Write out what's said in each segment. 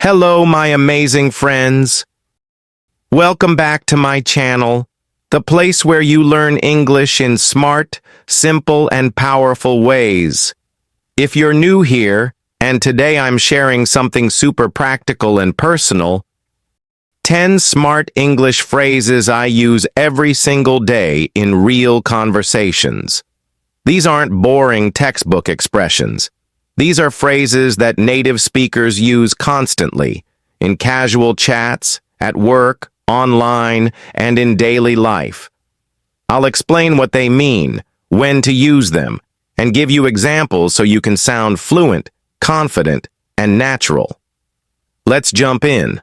Hello, my amazing friends. Welcome back to my channel, the place where you learn English in smart, simple, and powerful ways. If you're new here, and today I'm sharing something super practical and personal, 10 smart English phrases I use every single day in real conversations. These aren't boring textbook expressions. These are phrases that native speakers use constantly, in casual chats, at work, online, and in daily life. I'll explain what they mean, when to use them, and give you examples so you can sound fluent, confident, and natural. Let's jump in.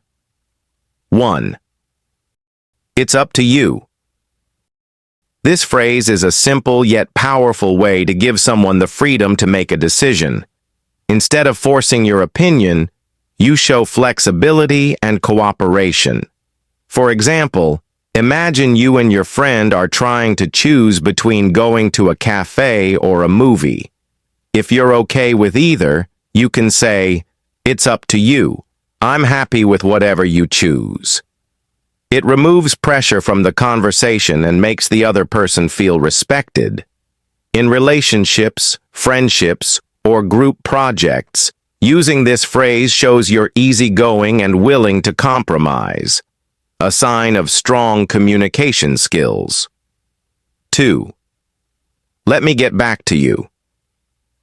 1. It's up to you. This phrase is a simple yet powerful way to give someone the freedom to make a decision. Instead of forcing your opinion, you show flexibility and cooperation. For example, imagine you and your friend are trying to choose between going to a cafe or a movie. If you're okay with either, you can say, "It's up to you. I'm happy with whatever you choose." It removes pressure from the conversation and makes the other person feel respected. In relationships, friendships, or group projects, using this phrase shows you're easygoing and willing to compromise, a sign of strong communication skills. 2. Let me get back to you.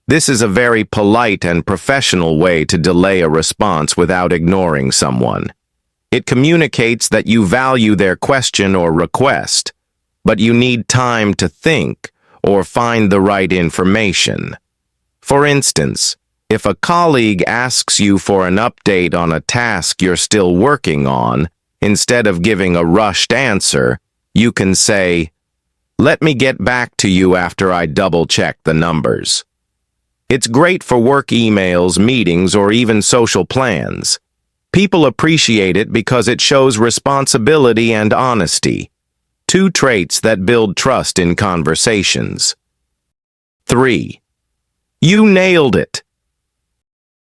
This is a very polite and professional way to delay a response without ignoring someone. It communicates that you value their question or request, but you need time to think or find the right information. For instance, if a colleague asks you for an update on a task you're still working on, instead of giving a rushed answer, you can say, "Let me get back to you after I double-check the numbers." It's great for work emails, meetings, or even social plans. People appreciate it because it shows responsibility and honesty, two traits that build trust in conversations. 3. You nailed it.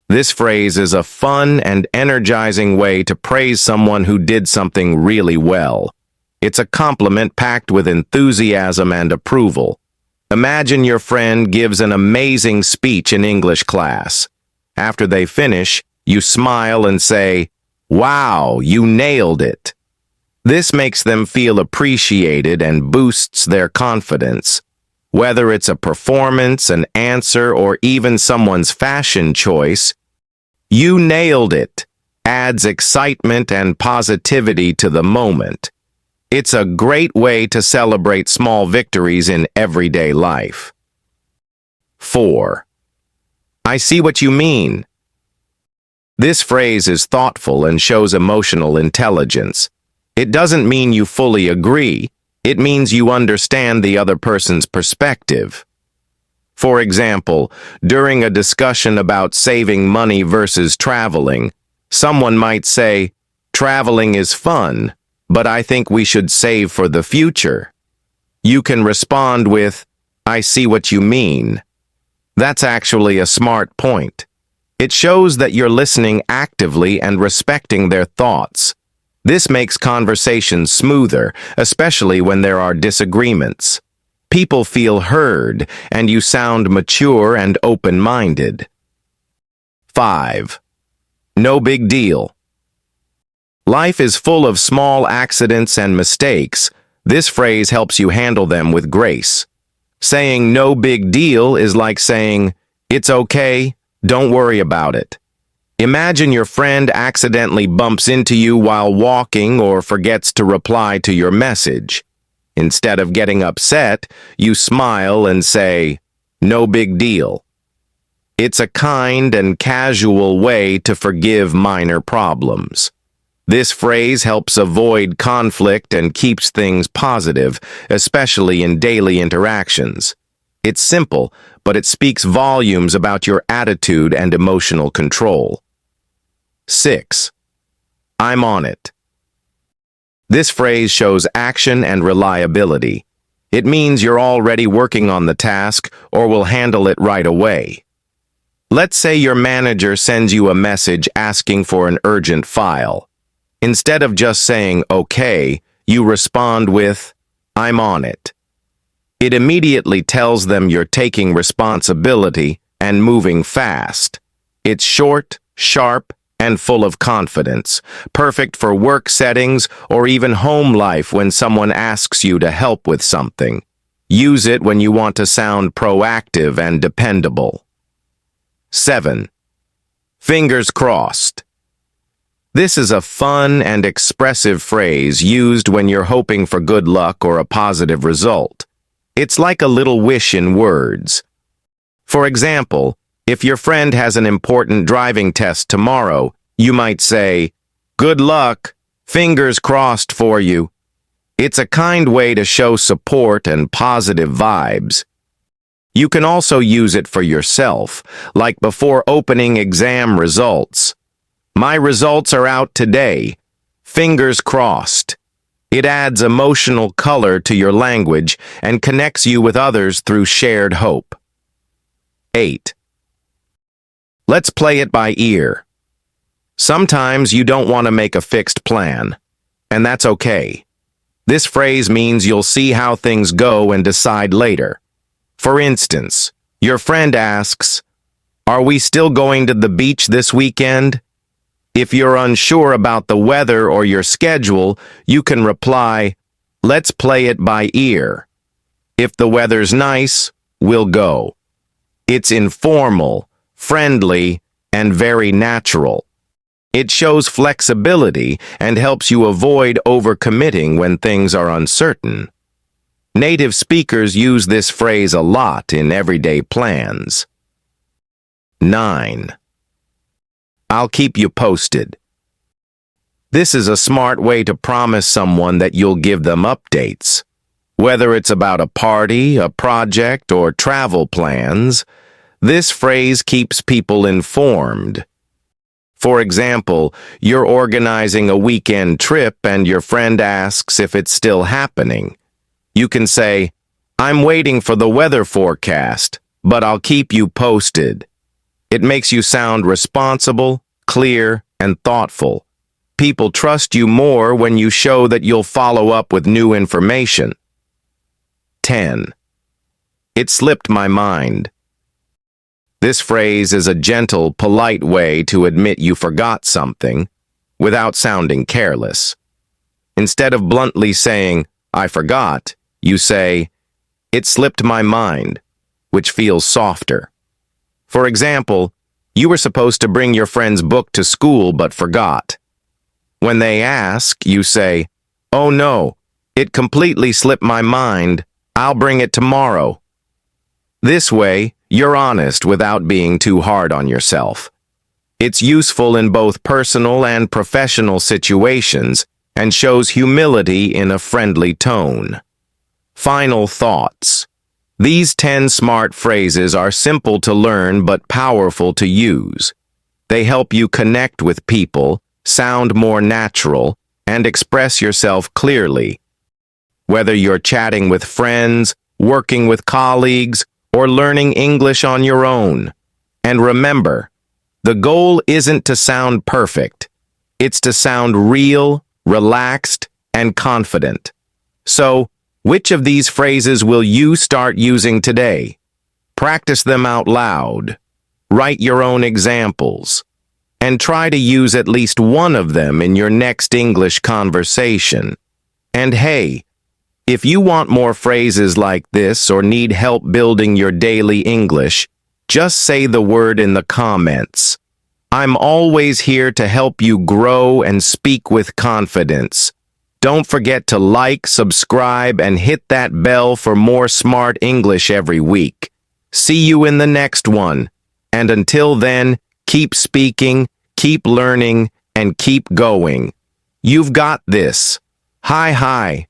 This phrase is a fun and energizing way to praise someone who did something really well. It's a compliment packed with enthusiasm and approval. Imagine your friend gives an amazing speech in English class. After they finish, you smile and say, "Wow, you nailed it." This makes them feel appreciated and boosts their confidence. Whether it's a performance, an answer, or even someone's fashion choice, "You nailed it" adds excitement and positivity to the moment. It's a great way to celebrate small victories in everyday life. 4. I see what you mean. This phrase is thoughtful and shows emotional intelligence. It doesn't mean you fully agree. It means you understand the other person's perspective. For example, during a discussion about saving money versus traveling, someone might say, "Traveling is fun, but I think we should save for the future." You can respond with, "I see what you mean." That's actually a smart point. It shows that you're listening actively and respecting their thoughts. This makes conversations smoother, especially when there are disagreements. People feel heard, and you sound mature and open-minded. 5. No big deal. Life is full of small accidents and mistakes. This phrase helps you handle them with grace. Saying "no big deal" is like saying, "It's okay, don't worry about it." Imagine your friend accidentally bumps into you while walking or forgets to reply to your message. Instead of getting upset, you smile and say, "No big deal." It's a kind and casual way to forgive minor problems. This phrase helps avoid conflict and keeps things positive, especially in daily interactions. It's simple, but it speaks volumes about your attitude and emotional control. 6. I'm on it. This phrase shows action and reliability. It means you're already working on the task or will handle it right away. Let's say your manager sends you a message asking for an urgent file. Instead of just saying, okay, you respond with, I'm on it. It immediately tells them you're taking responsibility and moving fast. It's short, sharp, and full of confidence, perfect for work settings or even home life when someone asks you to help with something. Use it when you want to sound proactive and dependable. 7. Fingers crossed. This is a fun and expressive phrase used when you're hoping for good luck or a positive result. It's like a little wish in words. For example, if your friend has an important driving test tomorrow, you might say, "Good luck, fingers crossed for you." It's a kind way to show support and positive vibes. You can also use it for yourself, like before opening exam results. My results are out today. Fingers crossed. It adds emotional color to your language and connects you with others through shared hope. 8. Let's play it by ear. Sometimes you don't want to make a fixed plan, and that's okay. This phrase means you'll see how things go and decide later. For instance, your friend asks, "Are we still going to the beach this weekend?" If you're unsure about the weather or your schedule, you can reply, "Let's play it by ear. If the weather's nice, we'll go." It's informal, friendly, and very natural. It shows flexibility and helps you avoid overcommitting when things are uncertain. Native speakers use this phrase a lot in everyday plans. 9. I'll keep you posted. This is a smart way to promise someone that you'll give them updates. Whether it's about a party, a project, or travel plans, this phrase keeps people informed. For example, you're organizing a weekend trip and your friend asks if it's still happening. You can say, "I'm waiting for the weather forecast, but I'll keep you posted." It makes you sound responsible, clear, and thoughtful. People trust you more when you show that you'll follow up with new information. 10. It slipped my mind. This phrase is a gentle, polite way to admit you forgot something without sounding careless. Instead of bluntly saying, "I forgot," you say, "It slipped my mind," which feels softer. For example, you were supposed to bring your friend's book to school but forgot. When they ask, you say, "Oh no, it completely slipped my mind. I'll bring it tomorrow." This way, you're honest without being too hard on yourself. It's useful in both personal and professional situations and shows humility in a friendly tone. Final thoughts. These 10 smart phrases are simple to learn but powerful to use. They help you connect with people, sound more natural, and express yourself clearly. Whether you're chatting with friends, working with colleagues, or learning English on your own. And remember, the goal isn't to sound perfect. It's to sound real, relaxed, and confident. So, which of these phrases will you start using today? Practice them out loud. Write your own examples. And try to use at least one of them in your next English conversation. And hey, if you want more phrases like this or need help building your daily English, just say the word in the comments. I'm always here to help you grow and speak with confidence. Don't forget to like, subscribe, and hit that bell for more smart English every week. See you in the next one. And until then, keep speaking, keep learning, and keep going. You've got this. Hi.